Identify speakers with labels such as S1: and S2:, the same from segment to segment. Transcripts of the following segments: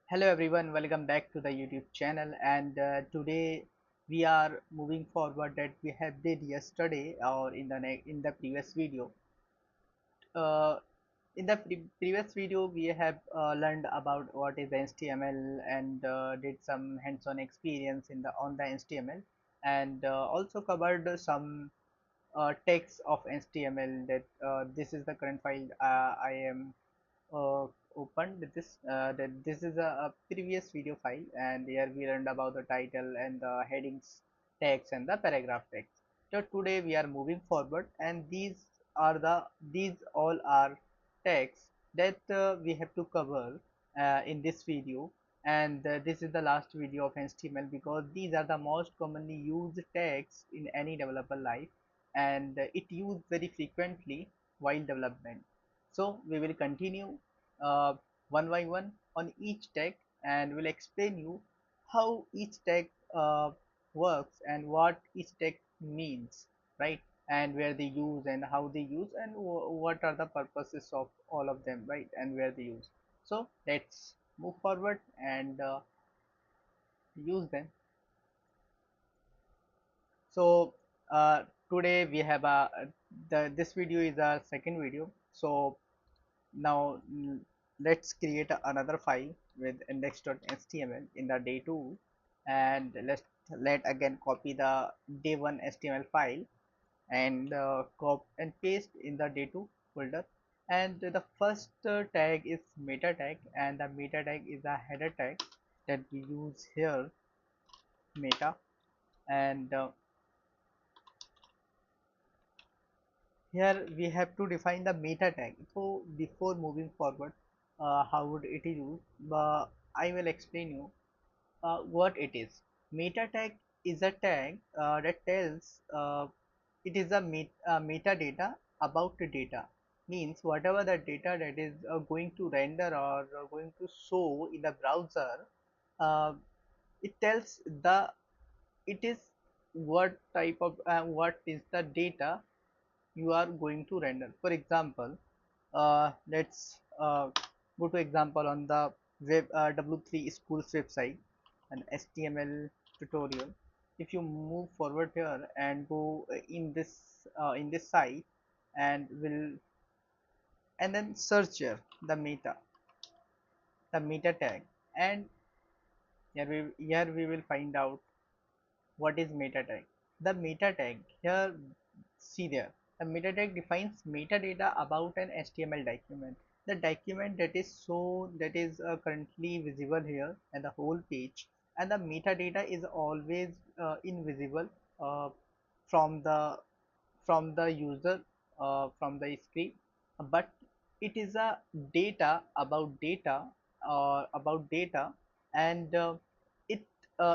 S1: Hello everyone, welcome back to the YouTube channel. And today we are moving forward that we have did yesterday or in the previous video. Uh, in the previous video, we have learned about what is HTML and did some hands-on experience in the on the HTML and also covered some text of HTML that this is the current file I am uh, opened that this is a previous video file, and here we learned about the title and the headings text and the paragraph text. So today we are moving forward, and these all are text that we have to cover in this video. And this is the last video of HTML because these are the most commonly used tags in any developer life, and it used very frequently while development. So we will continue uh, one by one on each tag, and will explain you how each tag works and what each tag means, right? And where they use and how they use and what are the purposes of all of them, right? And where they use. So let's move forward and use them. So today we have this video is a second video. So now let's create another file with index.html in the day2, and let again copy the day1 html file and copy and paste in the day2 folder. And the first tag is meta tag, and the meta tag is a header tag that we use here, meta. And here we have to define the meta tag. So before moving forward, how would it is used, I will explain you what it is. Meta tag is a tag that tells it is a metadata about the data. Means whatever the data that is going to render or going to show in the browser, uh, it tells the it is what type of what is the data you are going to render. For example, let's go to example on the web w3 schools website, an html tutorial. If you move forward here and go in this site, and will and then search here the meta tag, and here we will find out what is meta tag. The meta tag here, see there, the meta tag defines metadata about an HTML document. The document that is currently visible here and the whole page, and the metadata is always invisible uh, from the user, from the screen, but it is a data about data, about data. And it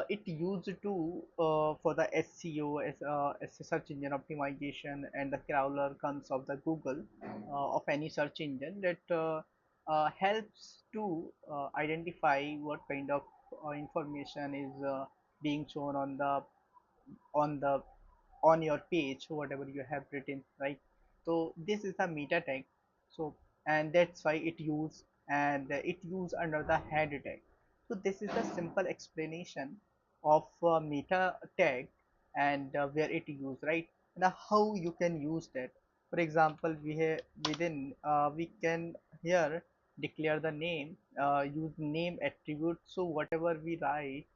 S1: it used to for the SEO, as a search engine optimization, and the crawler comes of the Google, of any search engine that helps to identify what kind of information is being shown on the on your page, whatever you have written, right? So this is the meta tag. So, and that's why it use under the head tag. So this is the simple explanation of meta tag, and where it use, right? Now how you can use that. For example, we can here declare the name, use name attribute. So whatever we write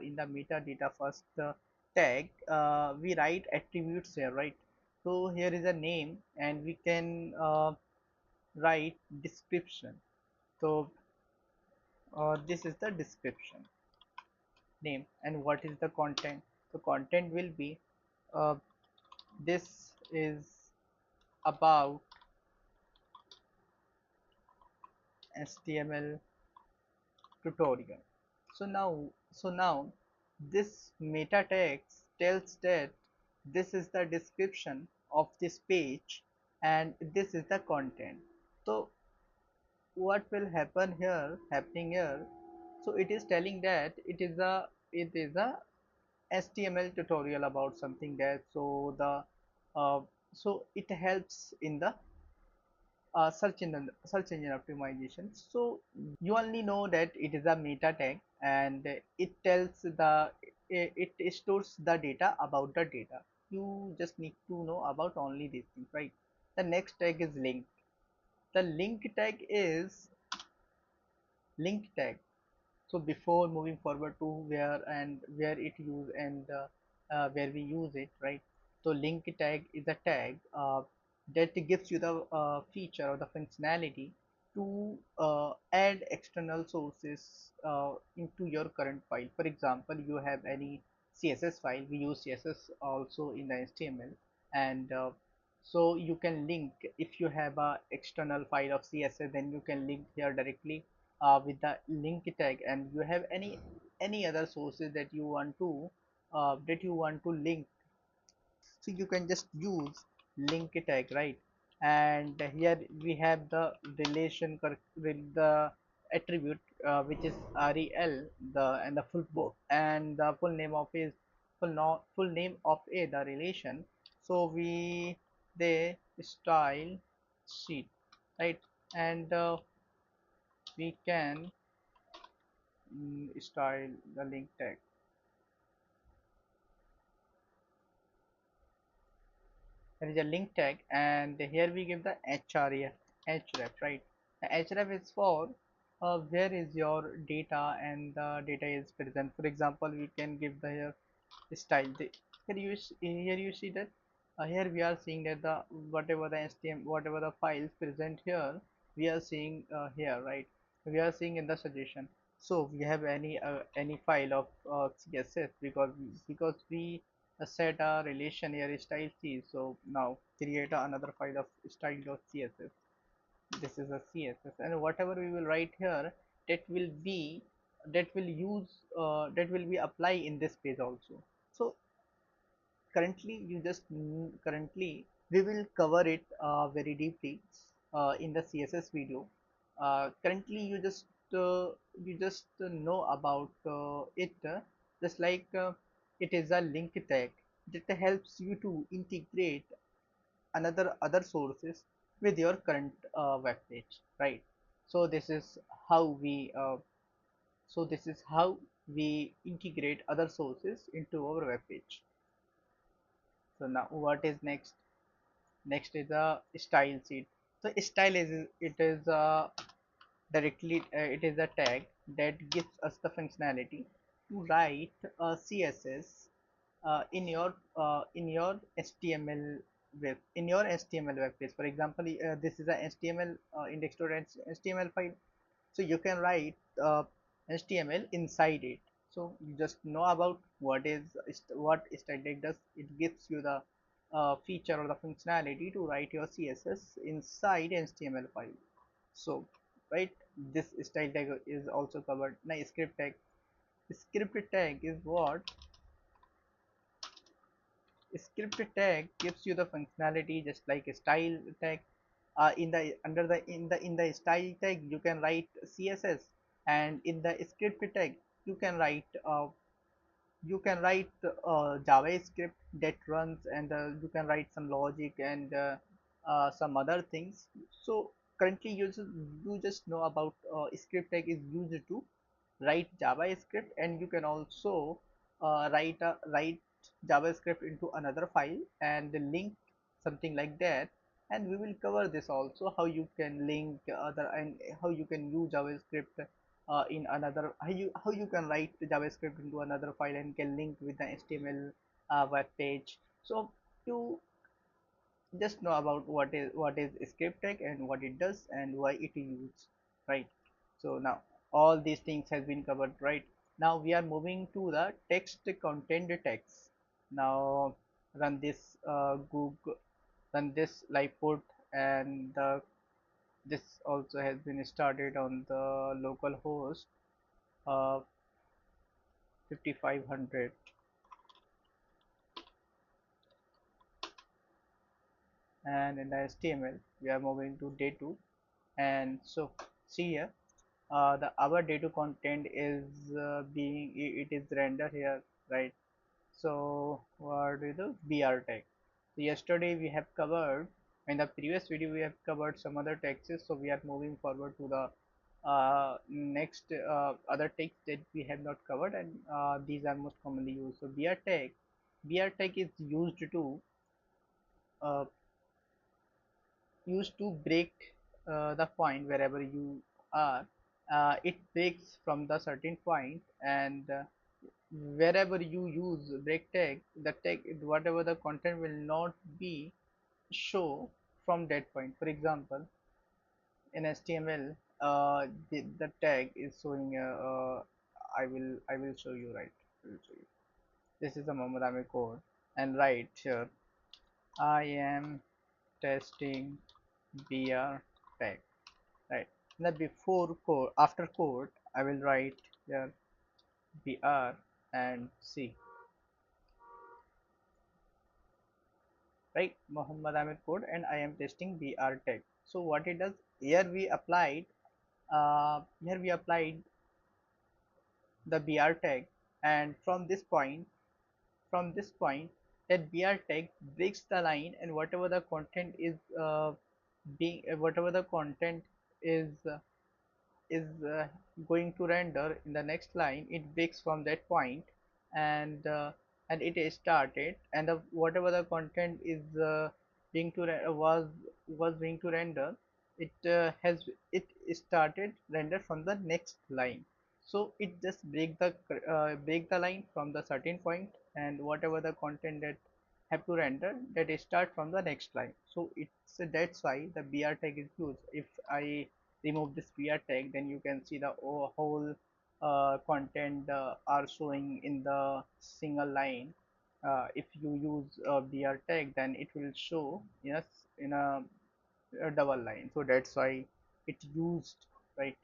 S1: in the metadata first tag, we write attributes here, right? So here is a name, and we can write description. So this is the description name. And what is the content? So content will be uh, this is about HTML tutorial. So now this meta text tells that this is the description of this page, and this is the content. So what will happening here, so it is telling that it is a HTML tutorial about something. That so the uh, so it helps in the search engine optimization. So you only know that it is a meta tag, and it tells it stores the data about the data. You just need to know about only these things, right? The next tag is link. The link tag. So before moving forward to where it use and where we use it, right? So link tag is a tag that gives you the feature or the functionality to add external sources into your current file. For example, you have any css file. We use css also in the html, and so you can link. If you have a external file of css, then you can link here directly with the link tag. And you have any other sources that you want to link, so you can just use link tag, right? And here we have the with the attribute which is rel, the and the and the full name of is full name of the relation. So they style sheet, right? And we can style the link tag. There is a link tag, and here we give the href, right? The href is for where is your data, and the data is present. For example, we can give the here style. Here you see that here we are seeing that the whatever the html, whatever the files present here, we are seeing here, right? We are seeing in the suggestion. So we have any file of css, because we set a relation here style c. So now create another file of style.css. This is a css, and whatever we will write here, that will be that will be apply in this page also. So currently we will cover it very deeply in the css video. Currently you just know about it, just like it is a link tag that helps you to integrate another other sources with your current web page, right? So this is how we integrate other sources into our web page. So now what is next? Next is a style sheet. So style is it is directly it is a tag that gives us the functionality to write css in your html web page. For example, this is a html index.html file. So you can write html inside it. So you just know about what static does. It gives you the feature or the functionality to write your css inside html file. So right, this style tag is also covered. Now script tag is what? Script tag gives you the functionality just like a style tag. In the under the in the style tag you can write css, and in the script tag you can write javascript that runs, and you can write some logic and some other things. So currently you just know about script tag is used to write javascript, and you can also write javascript into another file and link something like that. And we will cover this also, how you can link other, and how you can use javascript in another, how you can write the javascript into another file and can link with the html web page. So to just know about what is script tag and what it does and why it is used, right? So now all these things has been covered, right? Now we are moving to the text content text. Now run this google run this live port, and this also has been started on the local host uh, 5500. And in the html we are moving to day 2. And so see here, the our data content is it is rendered here, right? So what is the br tag? So yesterday we have covered In the previous video we have covered some other texts, so we are moving forward to the next other text that we have not covered, and these are most commonly used. So br tag is uh, used to break the point wherever you are. It breaks from the certain point, and wherever you use break tag, the tag, whatever the content, will not be show from that point. For example, in HTML, the tag is showing. I will show you, right. I will show you. This is the Muhammad Amir code, and right here I am testing br tag, right. Now before code, after code, I will write here br and c, right. Muhammad Amir code, and I am testing br tag. So what it does, here we applied the br tag, and from this point that br tag breaks the line, and whatever the content is being whatever the content is is going to render in the next line, it breaks from that point, and it is started, and whatever the content is being to was being to render, it started render from the next line. So it just break the line from the certain point, and whatever the content that have to render, that is start from the next line. So that's why the br tag is used. If I remove this br tag, then you can see the whole content are showing in the single line. If you use a br tag, then it will show, yes, in a double line. So that's why it used, right.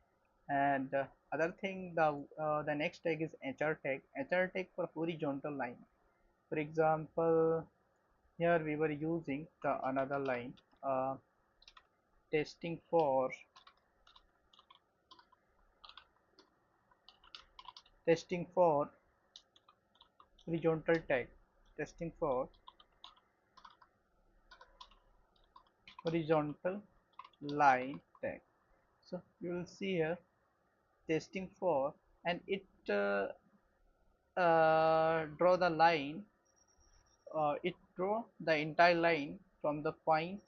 S1: And other thing, the next tag is hr tag for horizontal line. For example, here we were using the another line, uh, testing for testing for horizontal tag, testing for horizontal line tag. So you will see here testing for, and it draw the line, it draw the entire line from the point,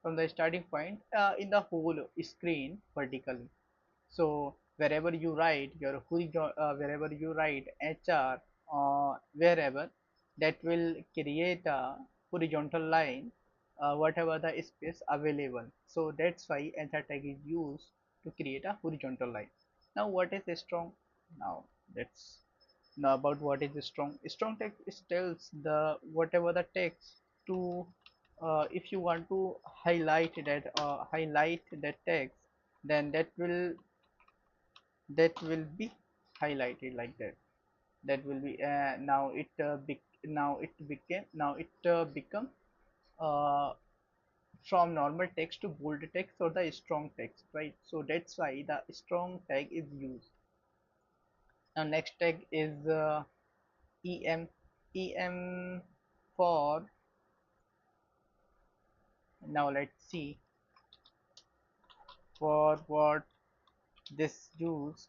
S1: from the starting point, in the whole screen vertically. So wherever you write your horizontal, wherever you write hr, wherever, that will create a horizontal line, whatever the space available. So that's why hr tag is used to create a horizontal line. Now what is strong? Now let's know about what is strong text. It tells the whatever the text to, if you want to highlight that text, then that will be highlighted like that. That will be now it become uh, from normal text to bold text or the strong text, right. So that's why the strong tag is used. Now next tag is em em for, now let's see for what this use.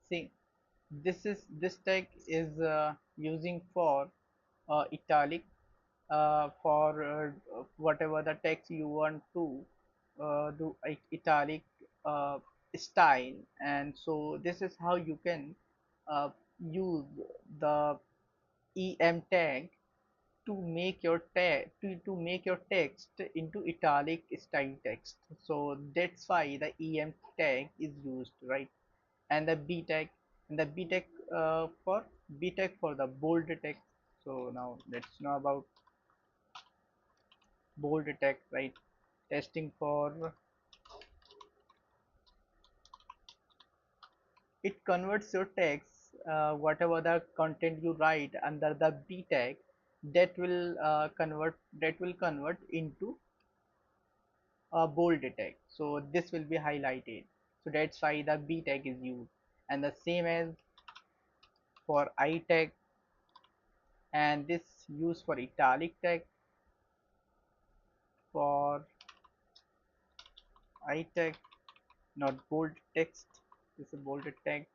S1: See, this tag is using for italic, for whatever the text you want to do italic uh, style. And so this is how you can uh, use the em tag to make your to make your text into italic style text. So that's why the em tag is used, right. And the b tag, and the b tag for the bold text. So now let's know about bold text, right. Testing for, it converts your text, whatever the content you write under the b tag, that will convert into a bold tag. So this will be highlighted. So that's why the b tag is used. And the same as for I tag, and this used for italic text, for I not bold text. This is a bolded text,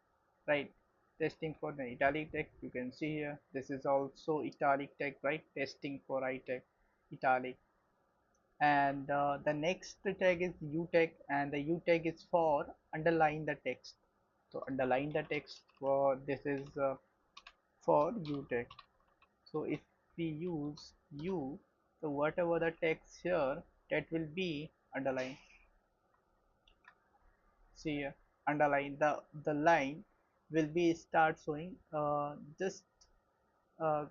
S1: right? Testing for the italic text, you can see here. This is also italic text, right? Testing for italic. And the next tag is U tag, and the U tag is for underline the text. So underline the text for this is for U tag. So if we use U, so whatever the text here, that will be underline. See here, underline the line will be start showing just uh,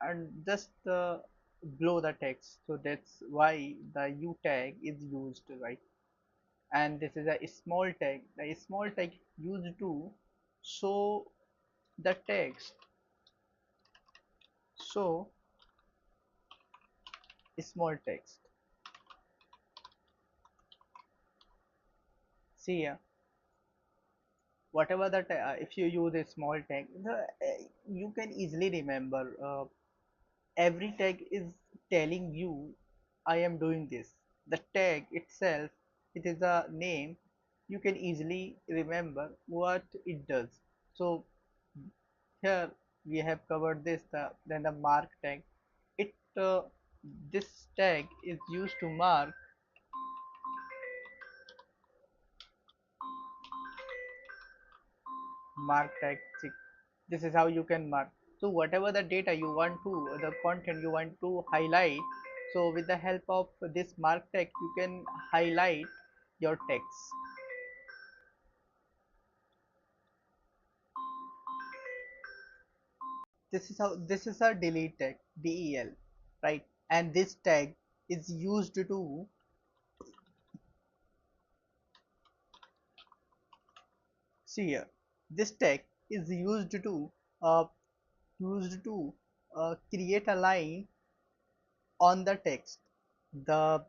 S1: and just below the text. So that's why the U tag is used, right? And this is a small tag. The small tag used to show the text, show small text. See here, whatever the if you use a small tag, you can easily remember. Every tag is telling you I am doing this. The tag itself, it is a name. You can easily remember what it does. So here we have covered this. Then the mark tag. It this tag is used to mark tag. This is how you can mark. So whatever the data you want to, the content you want to highlight, so with the help of this mark tag you can highlight your text. This is a delete tag, del, right? And this tag is used to see here, this tag is uh, used to create a line on the text. The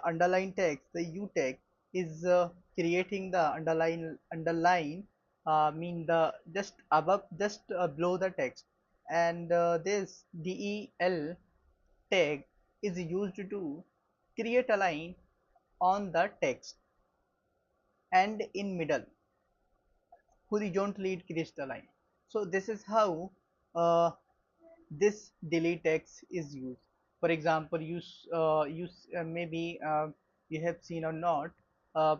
S1: underline text, the U tag, is creating the underline mean the just above, just below the text. And this del tag is used to create a line on the text, and in middle horizontally it creates the line. So this is how uh, this delete text is used. For example, maybe you have seen or not, uh,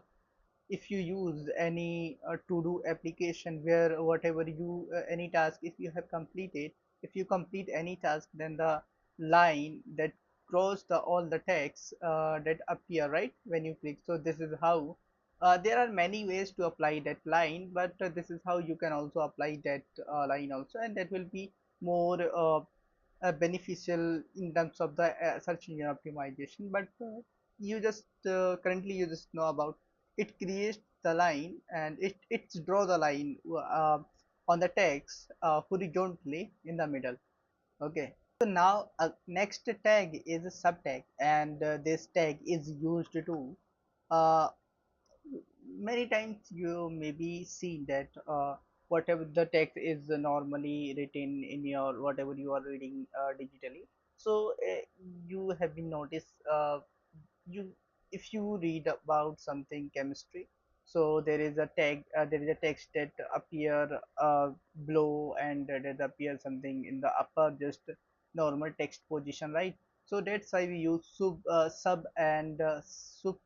S1: if you use any to do application where whatever you any task, if you have completed, if you complete any task, then the line that cross the all the text that appear right when you click. So this is how there are many ways to apply that line, but this is how you can also apply that line also, and that will be more beneficial in terms of the search engine optimization. But you just currently you just know about it creates the line, and it's draw the line on the text horizontally in the middle. Okay, so now next tag is a sub tag, and this tag is used to uh, many times you maybe see that whatever the text is normally written in your whatever you are reading digitally. So you have been noticed, you if you read about something chemistry, so there is a tag, there is a text that appear below, and that appear something in the upper, just normal text position, right? So that's why we use sub and sup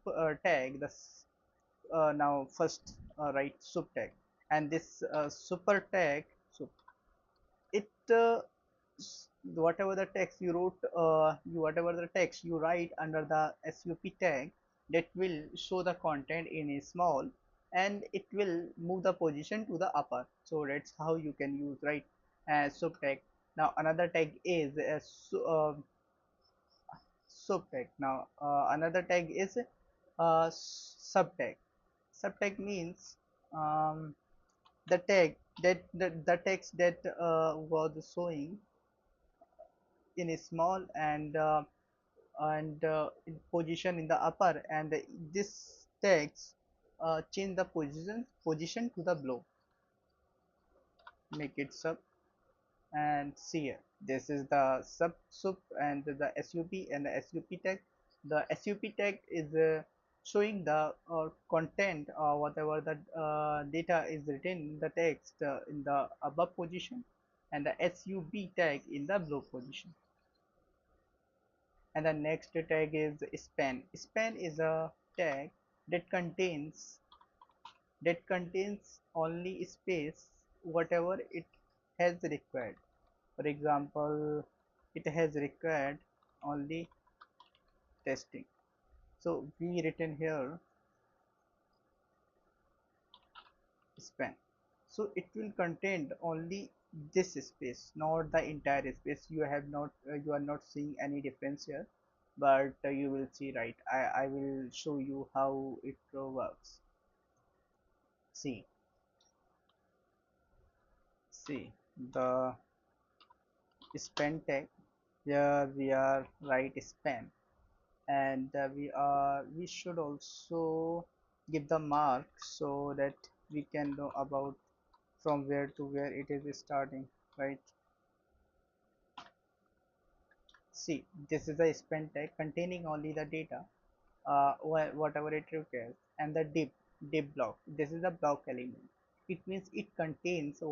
S1: tag, now first write sub tag, and this super tag, so it whatever the text you wrote, whatever the text you write under the sup tag, that will show the content in a small, and it will move the position to the upper. So that's how you can use, right, sub tag. Now another tag is sub tag. Now another tag is sub tag. Sub tag means the tag that the text that was showing in a small, and in position in the upper, and this text change the position to the below, make it sub. And see here, this is the sub and the sup and the sup tag. The sup tag is showing the content or whatever the data is written in the text in the above position, and the sub tag in the below position. And the next tag is span. Span is a tag that contains only space whatever it has required. For example, it has required only testing. So we written here span. So it will contain only this space, not the entire space. You are not seeing any difference here, but you will see, right. I will show you how it works. See, see the span tag. Here we are right span, and we should also give the mark so that we can know about from where to where it is starting, right. See, this is a span tag containing only the data whatever it requires, and the div block, this is a block element. It means it contains uh,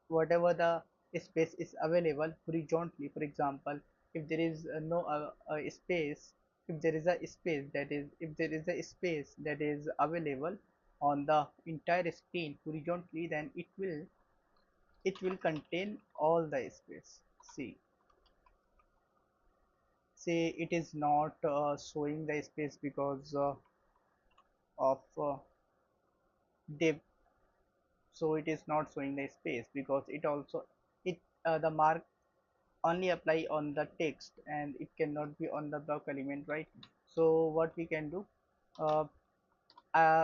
S1: whatever the space is available horizontally. For example, if there is no a space, if there is a space that is available on the entire screen horizontally, then it will contain all the space. See, say it is not showing the space because of div. So it is not showing the space because it the mark only apply on the text and it cannot be on the block element, right. So what we can do, uh,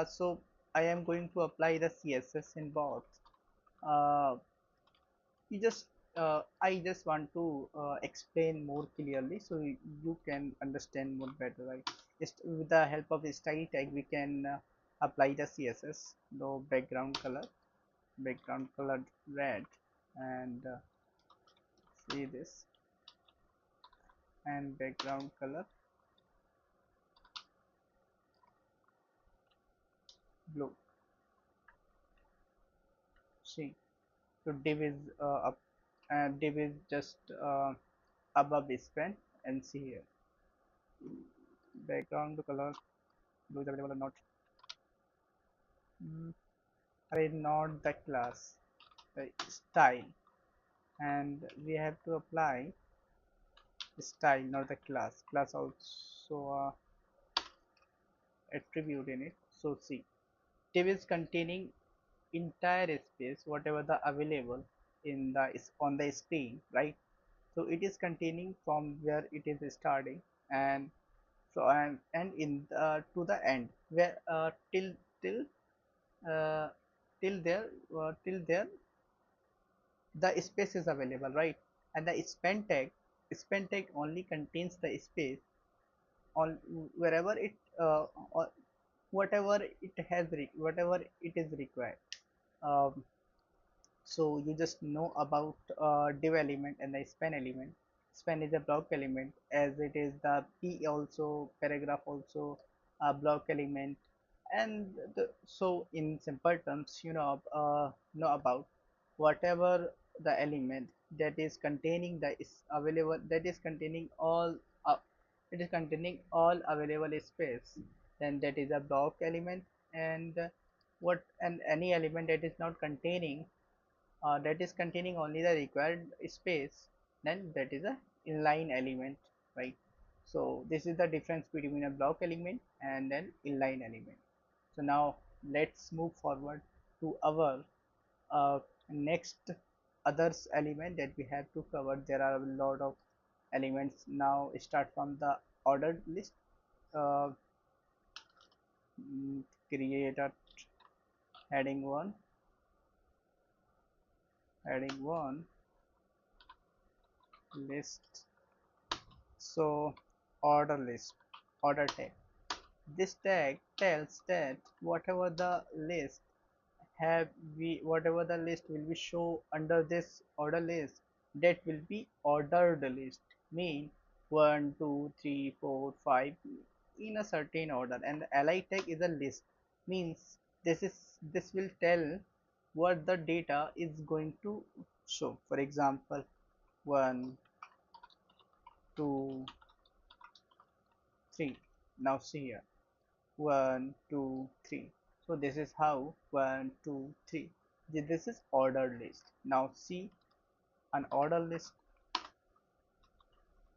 S1: so I am going to apply the css in box. uh, you just I just want to explain more clearly so you can understand more better, right. Just with the help of the style tag we can apply the css. No background color red, and see this, and background color blue. See, so div is up, and div is just above span. And see here, background color blue is available or not. mm, not the class, the style, and we have to apply style, not the class also attribute in it. So see, div is containing entire space whatever the available in the is on the screen, right. So it is containing from where it is starting, and so and in to the end where till uh, till there the space is available, right. And the span tag only contains the space on wherever it or whatever whatever it is required. um, so you just know about div element and the span element. Span is a block element, as it is the p also paragraph also a block element. And so in simple terms, know about whatever the element that is containing the is available, that is containing all uh, it is containing all available space, then that is a block element. And what and any element that is not containing that is containing only the required space, then that is a inline element, right. So this is the difference between a block element and an inline element. So now let's move forward to our uh, next others element that we have to cover. There are a lot of elements. Now start from the ordered list. uh, Create a heading 1, heading 1 list. So order list, order tag. This tag tells that whatever the list have we whatever the list will be show under this order list, that will be ordered list, mean 1 2 3 4 5 in a certain order. And the li tag is a list, means this will tell what the data is going to show. For example, 1 2 3. Now see here, 1 2 3. So this is how 1 2 3. This is ordered list. Now see an order list,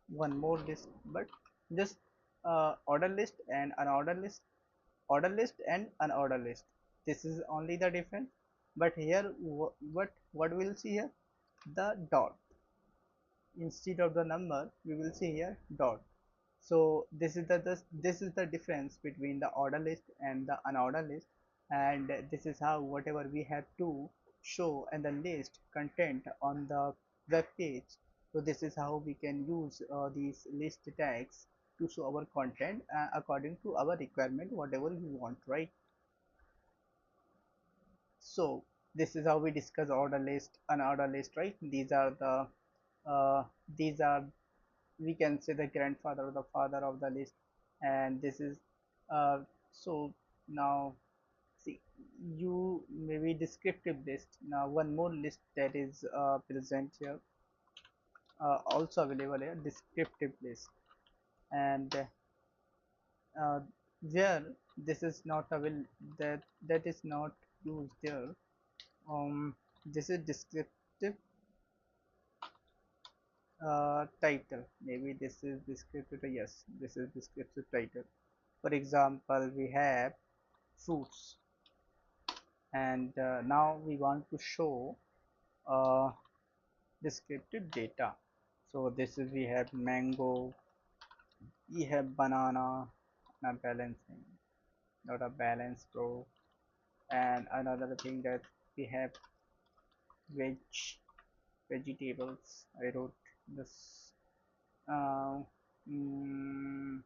S1: one more list, but just order list and unordered list, order list and unordered list. This is only the difference. But here, what we'll see here, the dot instead of the number, we will see here dot. So this is the difference between the order list and the unordered list. And this is how whatever we have to show and the list content on the web page. So this is how we can use these list tags to show our content according to our requirement, whatever we want, right? So this is how we discuss order list, unordered list, right? Uh, these are, we can say, the grandfather or the father of the list. And this is uh, so now see, you maybe descriptive list. Now one more list that is present here, also available here, descriptive list. And uh, where this is not available, that is not used there. This is descriptive title. Maybe this is descriptive, yes, this is descriptive title. For example, we have fruits, and now we want to show uh, descriptive data. So this is, we have mango, we have banana, not balancing, not a balance bro. And another thing that we have veg, vegetables. I wrote this. Uh, mm,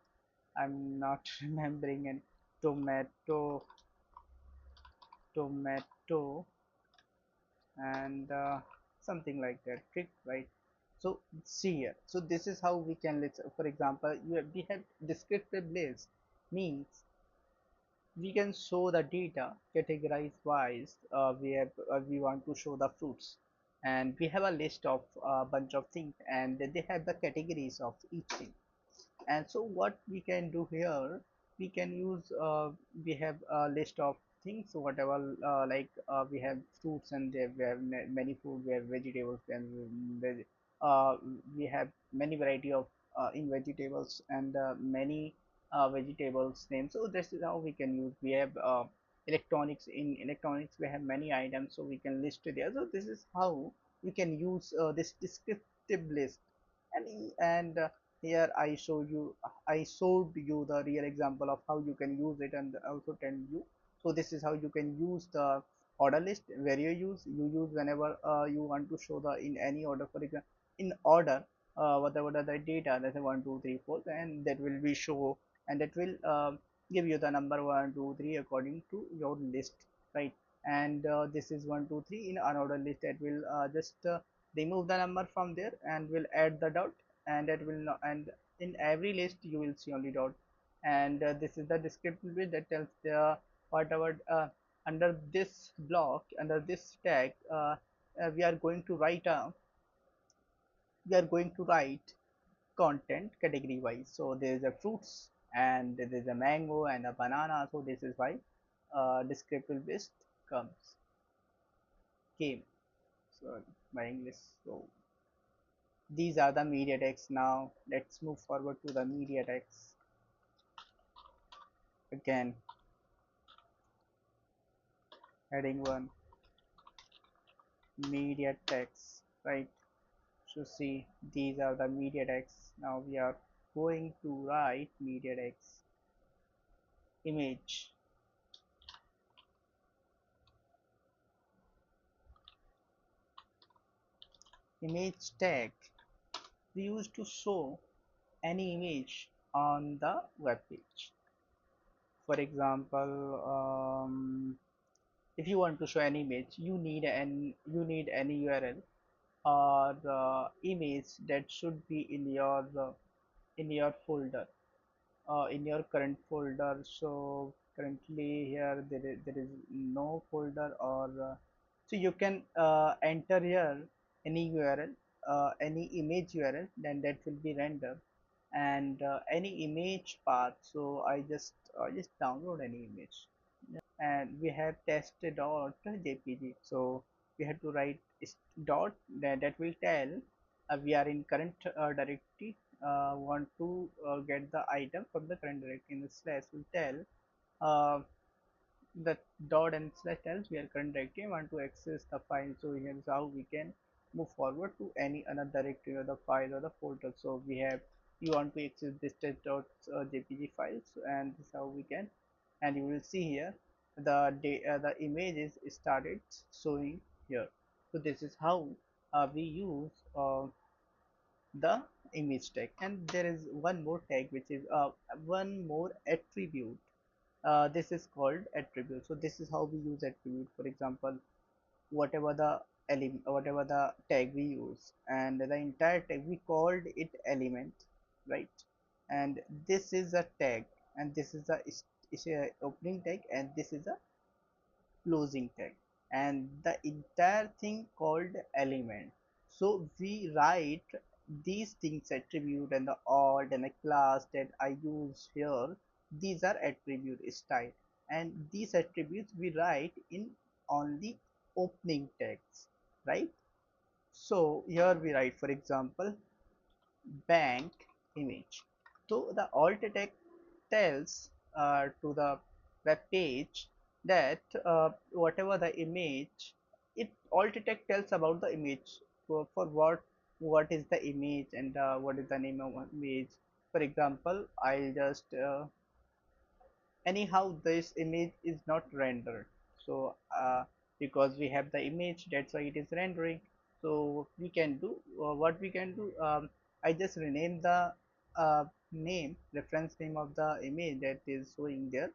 S1: I'm not remembering. And tomato, tomato, and something like that, trick, right? So see here, so this is how we can, let's, for example, we have descriptive list, means we can show the data categorized wise. We want to show the fruits, and we have a list of a bunch of things, and they have the categories of each thing. And so what we can do here, we can use we have a list of things, so whatever, like we have fruits, and there we have many food, we have vegetables, and uh, we have many variety of in vegetables, and many vegetables names. So this is how we can use. We have electronics, in electronics we have many items, so we can list there. So this is how we can use this descriptive list. And here I showed you the real example of how you can use it, and also tell you. So this is how you can use the order list, where you use whenever you want to show the in any order. For example, in order, whatever the data, that's a 1 2 3 4, and that will be show, and that will give you the number 1 2 3 according to your list, right? And this is 1 2 3 in unordered list, that will just remove the number from there, and will add the dot, and that will not, and in every list you will see only dot. And this is the descriptive bit that tells the whatever under this block, under this tag, we are going to write a, we are going to write content category wise. So there is a fruits, and there is a mango and a banana. So this is why descriptive list comes came, so my English. So these are the media tags. Now let's move forward to the media tags. Again, heading 1, media tags, right? So see, these are the media tags. Now we are going to write media tags. Image, image tag we use to show any image on the web page. For example, if you want to show an image, you need any URL or image that should be in your folder, in your current folder. So currently here there is no folder, or so you can enter here any URL, any image URL, then that will be rendered. And any image path, so I just download any image, and we have test.jpg. So we have to write dot, that will tell we are in current directory, want to get the item from the current directory. In the slash will tell uh, the dot and slash tells we are current directory, want to access the file. So here's how we can move forward to any another directory or the file or the folder. So we have, you want to access this test.jpg files, and this is how we can. And you will see here the image is started showing here. So this is how we use the image tag. And there is one more tag, which is one more attribute. This is called attribute. So this is how we use attribute. For example, whatever the element, whatever the tag we use, and the entire tag we called it element, right? And this is a tag, and this is a opening tag, and this is a closing tag, and the entire thing called element. So we write these things, attribute and the alt and the class that I use here, these are attribute style. And these attributes we write in only opening tags, right? So here we write, for example, bank image. So the alt tag tells to the web page that whatever the image, it alt tag tells about the image, for what is the image, and what is the name of image. For example, I'll just anyhow this image is not rendered. So because we have the image, that's why it is rendering. So we can do what we can do, I just rename the name, reference name of the image that is showing there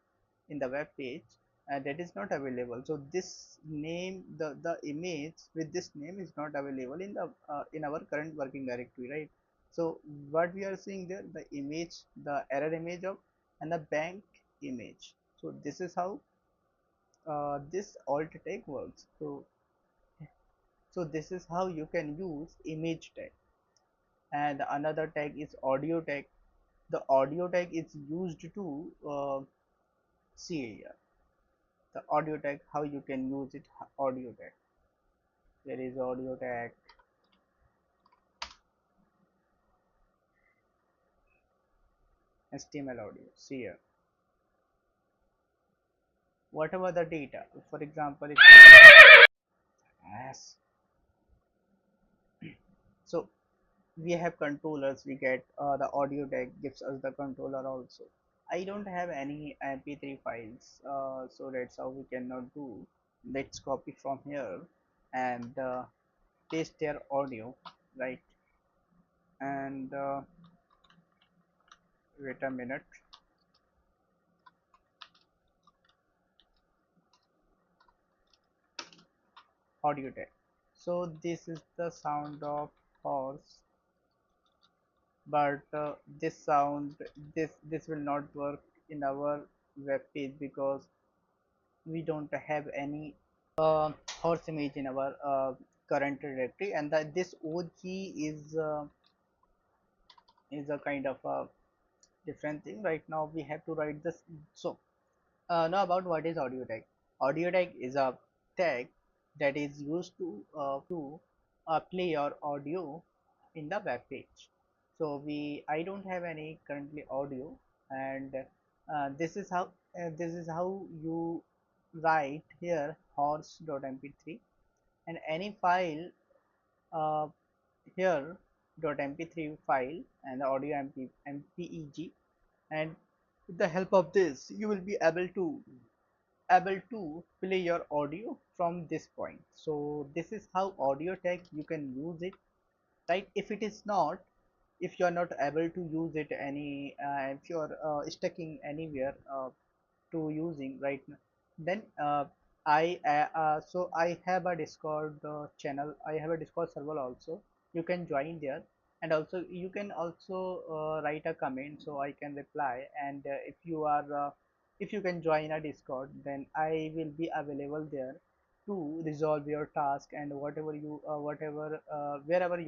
S1: in the web page, that is not available. So this name, the image with this name is not available in the in our current working directory, right? So what we are seeing there, the image, the error image of, and the bank image. So this is how this alt tag works. So this is how you can use image tag. And another tag is audio tag. The audio tag is used to see here the audio tag, how you can use it. Audio tag, there is audio tag, HTML audio. See here, whatever the data, for example, if yes. So we have controllers, we get the audio tag gives us the controller also. I don't have any mp3 files, so that's how we cannot do. Let's copy from here and paste their audio, right? And wait a minute. Audio tag. So this is the sound of horse, but this sound, this will not work in our web page because we don't have any horse image in our current directory. And that this OG is a kind of a different thing. Right now we have to write this. So now about what is audio tag. Audio tag is a tag that is used to play your audio in the web page. So I don't have any currently audio, and this is how you write here horse.mp3, and any file uh, here .mp3 file and the audio mpeg, and with the help of this you will be able to play your audio from this point. So this is how audio tag you can use it, right? If it is not, if you are not able to use it any if you are stuck in anywhere to using right now, then I have a Discord channel. I have a Discord server also. You can join there, and also you can also write a comment so I can reply. And if you can join a Discord, then I will be available there to resolve your task, and wherever you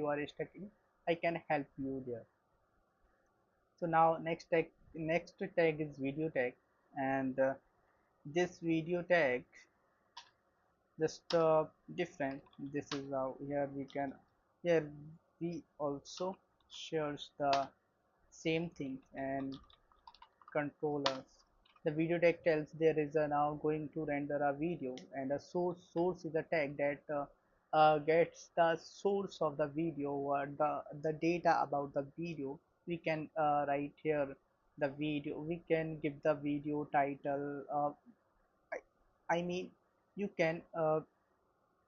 S1: are stuck in, I can help you there. So now next tag is video tag, and this video tag just different. This is how here we also shares the same thing and controllers. The video tag tells there is a now going to render a video, and a source is a tag that gets the source of the video or the data about the video. We can write here the video. We can give the video title. I mean, you can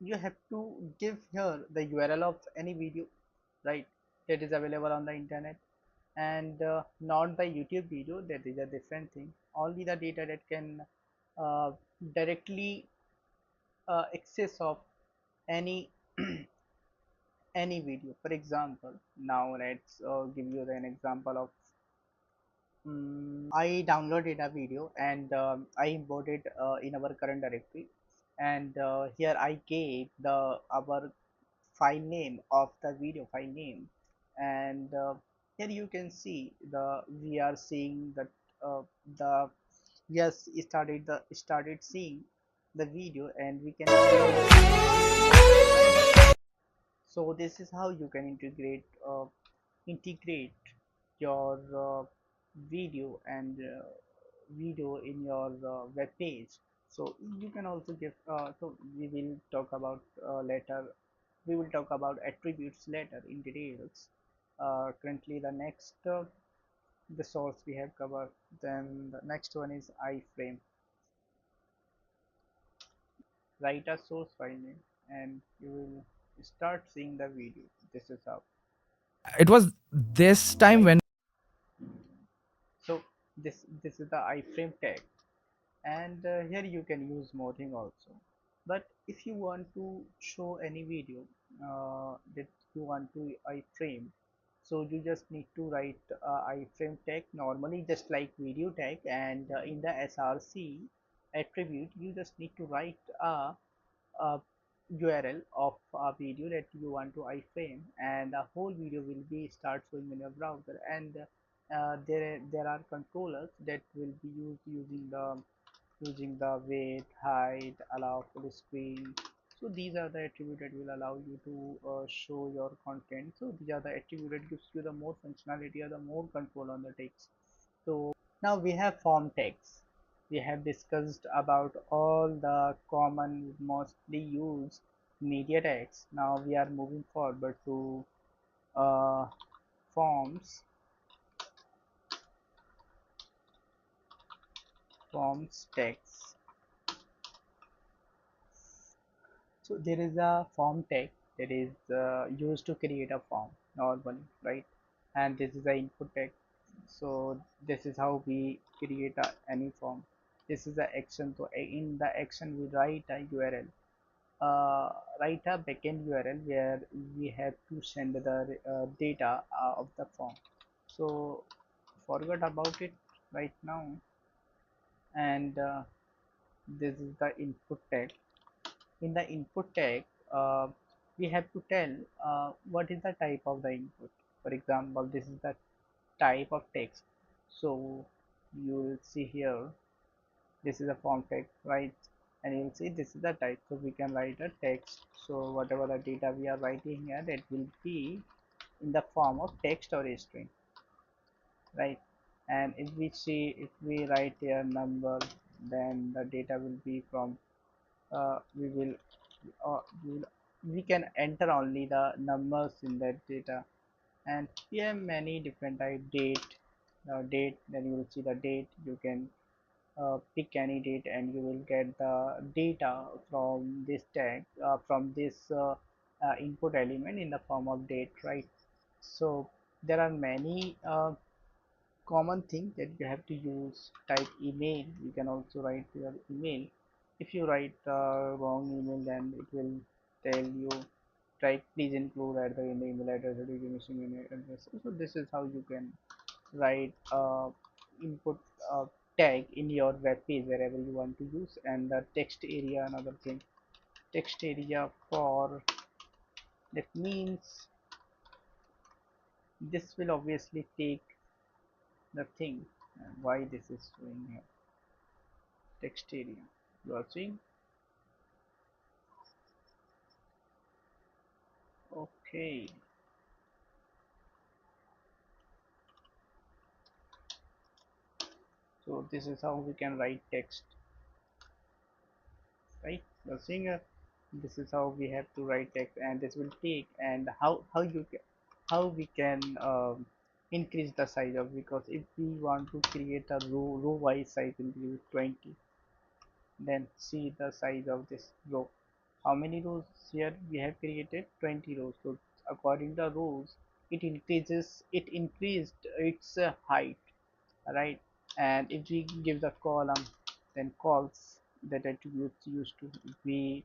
S1: you have to give here the URL of any video, right, that is available on the internet, and not the YouTube video. That is a different thing. Only the data that can uh, directly access of any any video. For example, now let's give you an example of I downloaded a video, and I imported in our current directory, and here I gave the our file name of the video file name, and here you can see we are seeing that the yes started seeing the video, and we can so this is how you can integrate your video and video in your web page. So you can also give so we will talk about later. We will talk about attributes later in details. Currently the next the source we have covered. Then the next one is iframe. Write a source file name and you will start seeing the video. This is how,
S2: It was this time
S1: right?
S2: when
S1: So this is the iframe tag, and here you can use more thing also. But if you want to show any video that you want to iframe, so you just need to write iframe tag normally, just like video tag, and in the src attribute you just need to write a URL of a video that you want to iframe, and the whole video will be start showing in your browser. And there are controllers that will be used using the weight, height, allow full screen. So these are the attributes that will allow you to show your content. So these are the attributes that gives you the more functionality or the more control on the text. So now we have form tags. We have discussed about all the common mostly used media tags. Now we are moving forward to uh, forms forms tags. So there is a form tag that is used to create a form normally, right? And this is the input tag. So this is how we create any form. This is the action. So in the action we write a URL, write a backend URL where we have to send the data of the form. So forget about it right now, and this is the input tag. In the input tag we have to tell what is the type of the input. For example, this is the type of text. So you will see here, this is a form tag, right? And you will see this is the type, so we can write a text. So whatever the data we are writing here, that will be in the form of text or a string, right? And if we write here number, then the data will be from we will we can enter only the numbers in that data. And we have many different type. Date, then you will see the date. You can pick any date and you will get the data from this tag, from this input element in the form of date, right? So there are many common things that you have to use. Type email, you can also write your email. If you write wrong email, then it will tell you, try please include at in the email address or you missing email address. So this is how you can write input tag in your web page wherever you want to use. And the text area, another thing, text area for that means this will obviously take the thing. Why this is showing here, text area, you are seeing. Okay, so this is how we can write text, right? You're seeing this is how we have to write text, and this will take. And how you can, how we can increase the size of, because if we want to create a row wise size will be 20, then see the size of this row. How many rows here we have created? 20 rows. So according to the rows, it increased its height, right? And if we give the column, then calls that attributes used to be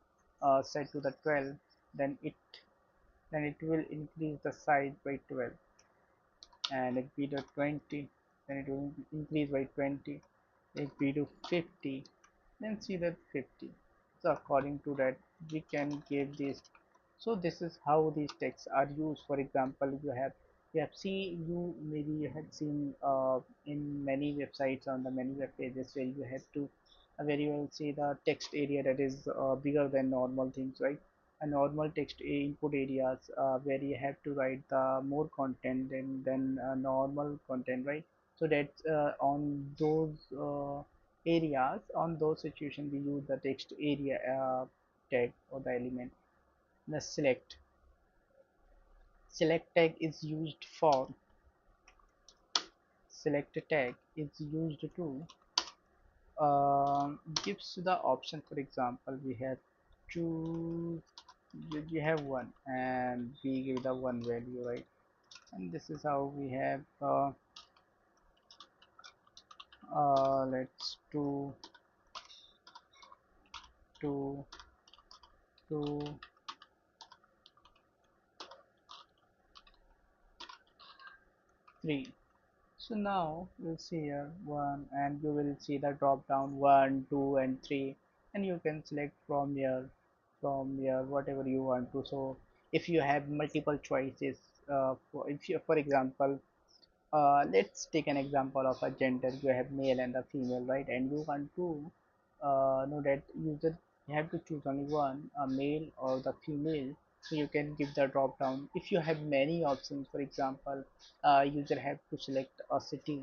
S1: set to the 12, then it will increase the size by 12. And if we do 20, then it will increase by 20. If we do 50, then see that 50. So according to that we can give this. So this is how these texts are used. For example, you have seen, you maybe you had seen in many websites, on the many web pages, where you have to very well see the text area that is bigger than normal things, right? A normal text input areas where you have to write the more content than normal content, right? So that's on those areas, on those situations, we use the text area tag or the element. The select tag is used for, select tag is used to gives the option. For example, we have choose, we have one and we give the one value, right? And this is how we have let's do two two 3. So now we'll see here one, and you will see the drop down 1, 2, and 3, and you can select from here whatever you want to. So if you have multiple choices, if you, for example, let's take an example of a gender. You have male and a female, right? And you want to know that user, you have to choose only one, a male or the female. So you can give the drop down. If you have many options, for example, user have to select a city.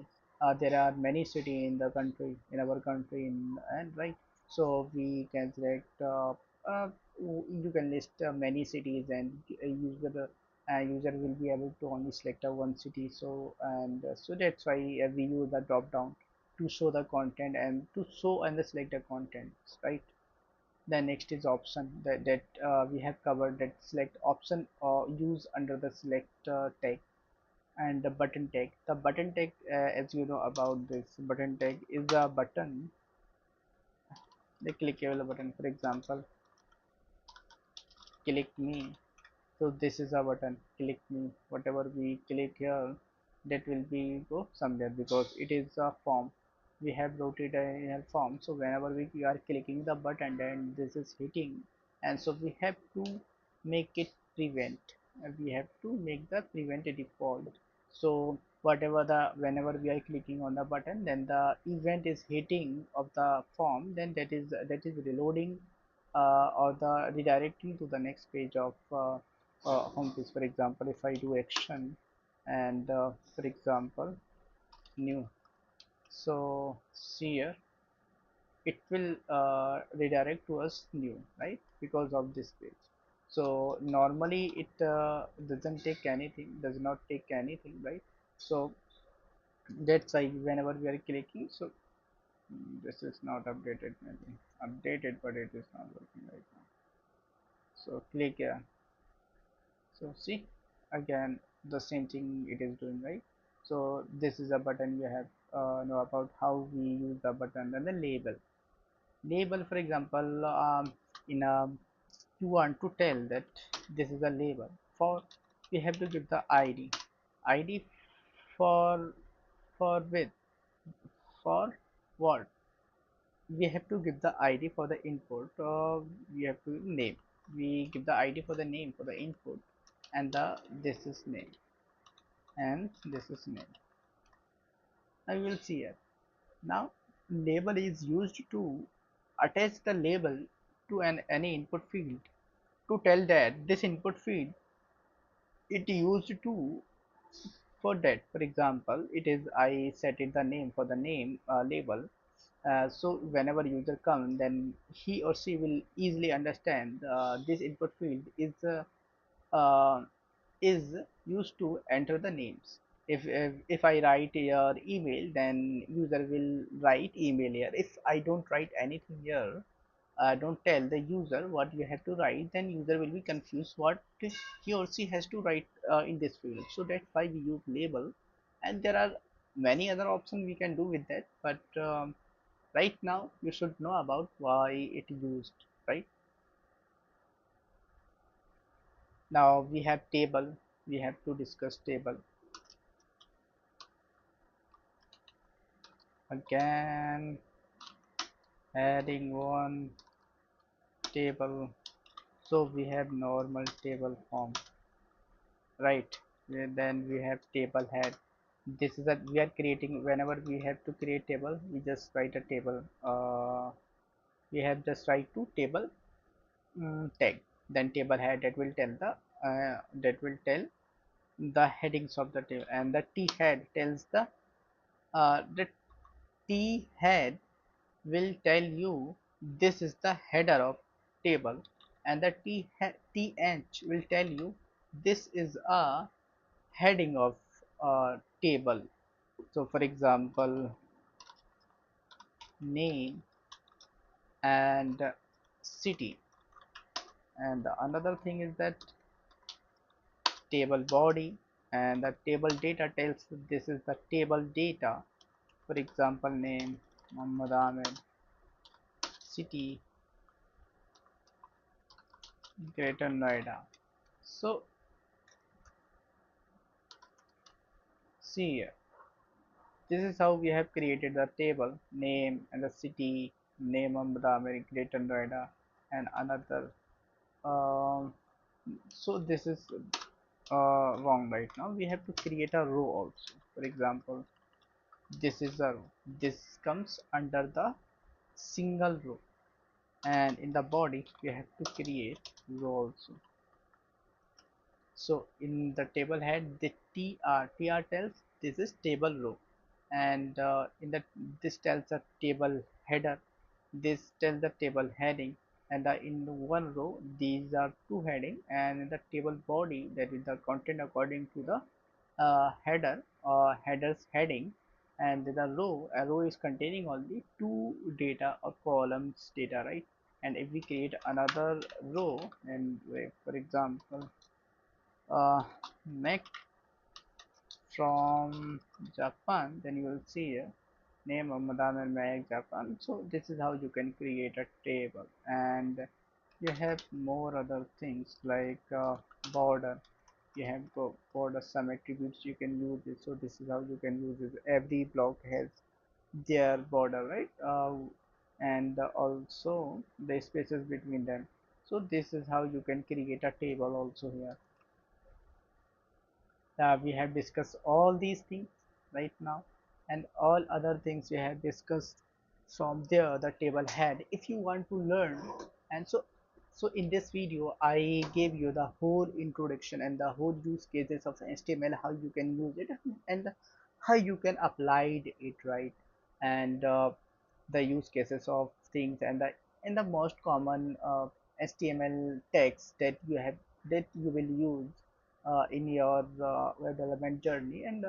S1: There are many city in the country, in our country, and right. So we can select you can list many cities, and user will be able to only select a one city. So and so that's why we use the drop down to show the content and to show and select the content, right? The next is option that we have covered, that select option or use under the select tag. And the button tag, as you know about this, button tag is a button, the clickable button. For example, click me. So this is a button, click me. Whatever we click here, that will be go somewhere, because it is a form. We have wrote it in a form. So whenever we are clicking the button, then this is hitting. And so we have to make it prevent. We have to make the prevent a default. So whatever the, whenever we are clicking on the button, then the event is hitting of the form, then that is reloading or the redirecting to the next page of home page. For example, if I do action and for example new, so see here, it will redirect to us new, right? Because of this page. So normally it doesn't take anything, does not take anything, right? So that's why whenever we are clicking, so this is not updated, maybe updated, but it is not working right now. So click here. So see, again the same thing it is doing, right? So this is a button. You have know about how we use the button and the label. Label, for example, in a you want to tell that this is a label. For we have to give the id for with for what we have to give the id for the input. We have to name, we give the id for the name for the input, and the this is name and this is name. I will see it now. Label is used to attach the label to an any input field to tell that this input field it used to for that. For example, it is I set it the name for the name label. So whenever user comes, then he or she will easily understand this input field uh, is used to enter the names. If I write your email, then user will write email here. If I don't write anything here, don't tell the user what you have to write, then user will be confused what he or she has to write in this field. So that's why we use label, and there are many other options we can do with that, but right now you should know about why it used, right? Now we have table, we have to discuss table again. Adding one table, so we have normal table form, right? Then we have table head. This is a we are creating, whenever we have to create table, we just write a table. We have just write to table tag, then table head, that will tell the headings of the table, and the t head tells the t head will tell you this is the header of table, and the th will tell you this is a heading of table. So for example, name and city. And another thing is that table body, and the table data tells this is the table data. For example, name Muhammad Amir, city Greater Noida. So see here, this is how we have created the table name and the city name Muhammad Amir, Greater Noida, and another. um, so this is wrong. Right now we have to create a row also. For example, this is a row, this comes under the single row, and in the body we have to create row also. So in the table head, the tr tells this is table row, and in the this tells a table header, this tells the table heading, and in one row these are two heading, and in the table body, that is the content according to the header header's heading, and the row, a row is containing only two data or columns data, right? And if we create another row, and for example, uh, make from Japan, then you will see here name of Madame and Make Japan. So this is how you can create a table, and you have more other things like border. You have border, some attributes you can use it. So this is how you can use it. Every block has their border, right? And also the spaces between them. So this is how you can create a table also here. We have discussed all these things right now, and all other things we have discussed from there the table head. If you want to learn, and so in this video I gave you the whole introduction and the whole use cases of HTML, how you can use it and how you can apply it, right? And the use cases of things, and the most common HTML text that you will use in your web development journey, and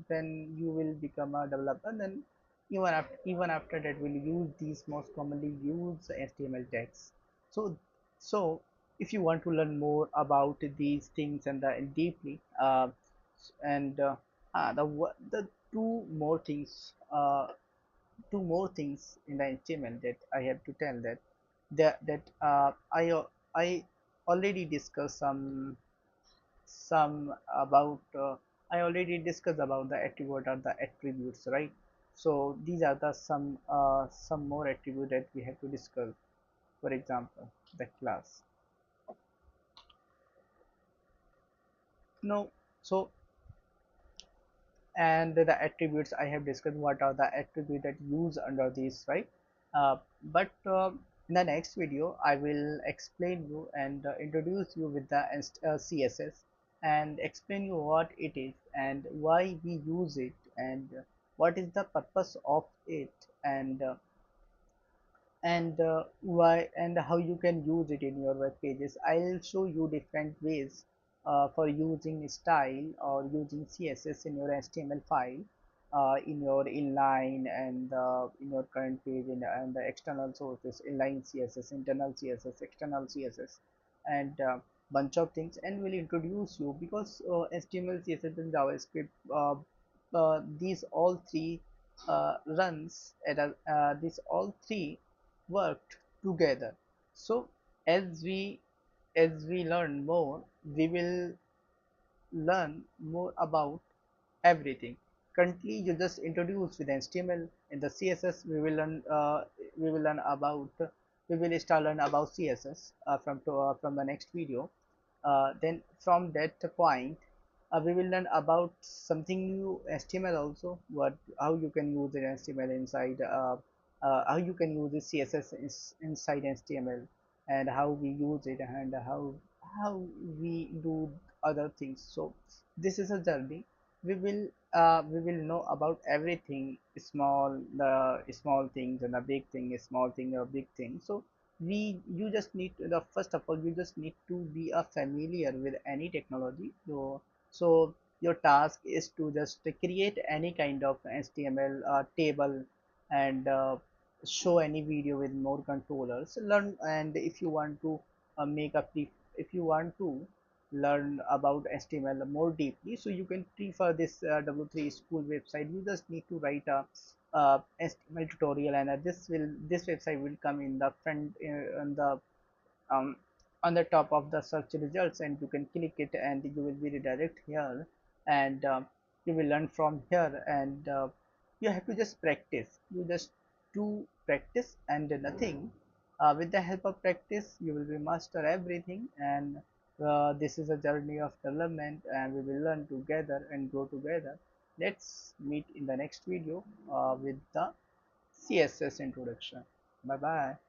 S1: when you will become a developer, then even after that will use these most commonly used HTML tags. So so if you want to learn more about these things and deeply, and the two more things two more things in the HTML that I have to tell that I already discussed some about I already discussed about the attribute or the attributes, right? So these are the some more attribute that we have to discuss. For example, the class. No, so and the attributes I have discussed what are the attributes that use under these, right? But in the next video I will explain you and introduce you with the CSS and explain you what it is and why we use it and what is the purpose of it and why and how you can use it in your web pages. I'll show you different ways for using style or using CSS in your HTML file, in your inline and in your current page and the external sources, inline CSS, internal CSS, external CSS, and bunch of things, and will introduce you because HTML, CSS, and JavaScript, these all three runs at these all three worked together. So as we as we learn more, we will learn more about everything. Currently, you just introduced with HTML. In the CSS, we will learn about we will start learn about CSS from the next video. Then from that point, we will learn about something new HTML also. What how you can use the HTML inside. How you can use the CSS inside HTML and how we use it and how we do other things. So this is a journey. We will know about everything, small the small things and the big thing, small thing or big thing. So we you just need to, the first of all you just need to be a familiar with any technology. So your task is to just create any kind of HTML table and show any video with more controllers, learn. And if you want to make a pre if you want to learn about HTML more deeply, so you can prefer this W3 school website. You just need to write a HTML tutorial, and this website will come in the front um, on the top of the search results, and you can click it and you will be redirect here, and you will learn from here. And you have to just practice. You just do practice and nothing. With the help of practice you will be master everything, and this is a journey of development and we will learn together and grow together. Let's meet in the next video with the CSS introduction. Bye bye.